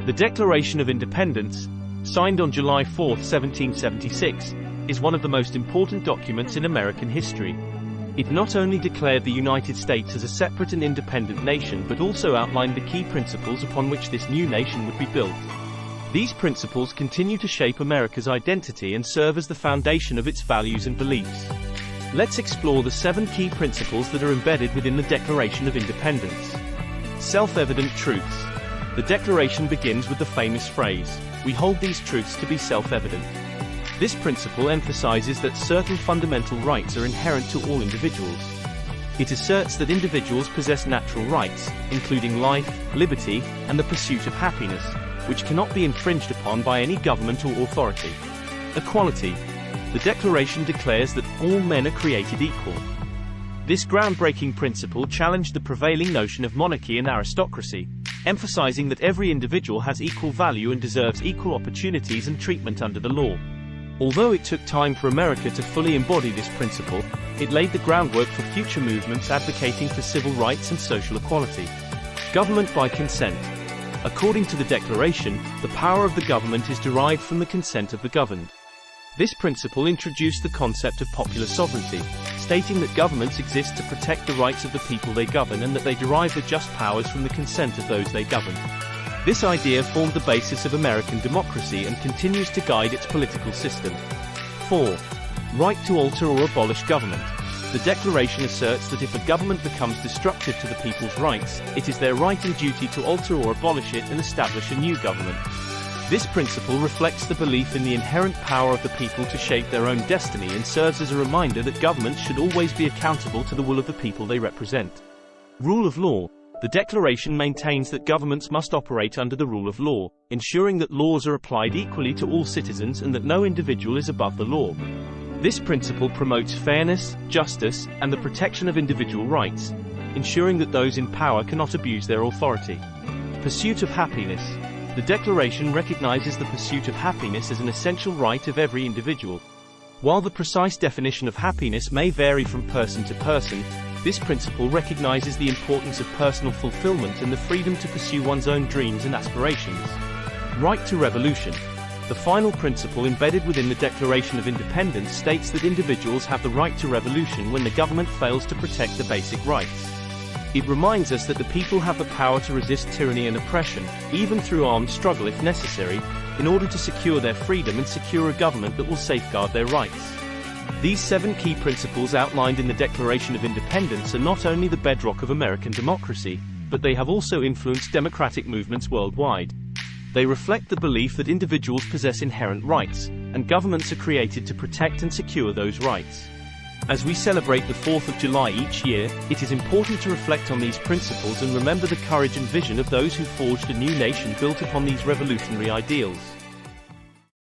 The Declaration of Independence, signed on July 4, 1776, is one of the most important documents in American history. It not only declared the United States as a separate and independent nation but also outlined the key principles upon which this new nation would be built. These principles continue to shape America's identity and serve as the foundation of its values and beliefs. Let's explore the 7 key principles that are embedded within the Declaration of Independence. Self-evident truths. The Declaration begins with the famous phrase, "We hold these truths to be self-evident." This principle emphasizes that certain fundamental rights are inherent to all individuals. It asserts that individuals possess natural rights, including life, liberty, and the pursuit of happiness, which cannot be infringed upon by any government or authority. Equality. The Declaration declares that all men are created equal. This groundbreaking principle challenged the prevailing notion of monarchy and aristocracy, emphasizing that every individual has equal value and deserves equal opportunities and treatment under the law. Although it took time for America to fully embody this principle, it laid the groundwork for future movements advocating for civil rights and social equality. Government by consent. According to the Declaration, the power of the government is derived from the consent of the governed. This principle introduced the concept of popular sovereignty, stating that governments exist to protect the rights of the people they govern and that they derive their just powers from the consent of those they govern. This idea formed the basis of American democracy and continues to guide its political system. 4. Right to alter or abolish government. The Declaration asserts that if a government becomes destructive to the people's rights, it is their right and duty to alter or abolish it and establish a new government. This principle reflects the belief in the inherent power of the people to shape their own destiny and serves as a reminder that governments should always be accountable to the will of the people they represent. Rule of law. The Declaration maintains that governments must operate under the rule of law, ensuring that laws are applied equally to all citizens and that no individual is above the law. This principle promotes fairness, justice, and the protection of individual rights, ensuring that those in power cannot abuse their authority. Pursuit of happiness. The Declaration recognizes the pursuit of happiness as an essential right of every individual. While the precise definition of happiness may vary from person to person, this principle recognizes the importance of personal fulfillment and the freedom to pursue one's own dreams and aspirations. Right to revolution. The final principle embedded within the Declaration of Independence states that individuals have the right to revolution when the government fails to protect the basic rights. It reminds us that the people have the power to resist tyranny and oppression, even through armed struggle if necessary, in order to secure their freedom and secure a government that will safeguard their rights. These 7 key principles outlined in the Declaration of Independence are not only the bedrock of American democracy, but they have also influenced democratic movements worldwide. They reflect the belief that individuals possess inherent rights, and governments are created to protect and secure those rights. As we celebrate the 4th of July each year, it is important to reflect on these principles and remember the courage and vision of those who forged a new nation built upon these revolutionary ideals.